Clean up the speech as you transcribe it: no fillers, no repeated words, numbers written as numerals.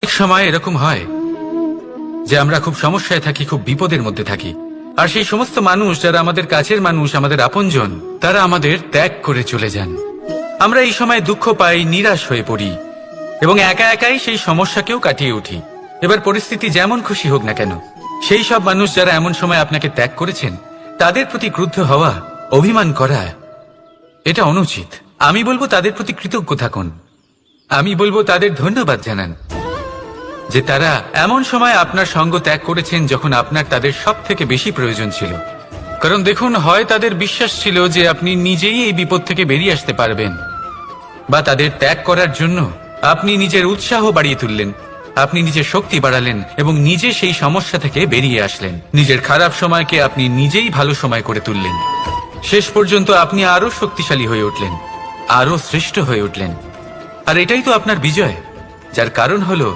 অনেক সময় এরকম হয় যে আমরা খুব সমস্যায় থাকি, খুব বিপদের মধ্যে থাকি, আর সেই সমস্ত মানুষ যারা আমাদের কাছের মানুষ, আমাদের আপনজন, তারা আমাদের ত্যাগ করে চলে যান। আমরা এই সময় দুঃখ পাই, নিরাশ হয়ে পড়ি এবং একা একাই সেই সমস্যাকেও কাটিয়ে উঠি। এবার পরিস্থিতি যেমন খুশি হোক না কেন, সেই সব মানুষ যারা এমন সময় আপনাকে ত্যাগ করেছেন তাদের প্রতি ক্রুদ্ধ হওয়া, অভিমান করা, এটা অনুচিত। আমি বলবো তাদের প্রতি কৃতজ্ঞ থাকুন। আমি বলবো তাদের ধন্যবাদ জানান যে তারা এমন সময় আপনার সঙ্গ ত্যাগ করেছেন যখন আপনার তাদের সব থেকে বেশি প্রয়োজন ছিল। কারণ দেখুন, হয় তাদের বিশ্বাস ছিল যে আপনি নিজেই এই বিপদ থেকে বেরিয়ে আসতে পারবেন, বা তাদের ত্যাগ করার জন্য আপনি নিজের উৎসাহ বাড়িয়ে তুললেন, আপনি নিজের শক্তি বাড়ালেন এবং নিজে সেই সমস্যা থেকে বেরিয়ে আসলেন। নিজের খারাপ সময়কে আপনি নিজেই ভালো সময় করে তুললেন। শেষ পর্যন্ত আপনি আরো শক্তিশালী হয়ে উঠলেন, আরো শ্রেষ্ঠ হয়ে উঠলেন। আর এটাই তো আপনার বিজয়, যার কারণ হলো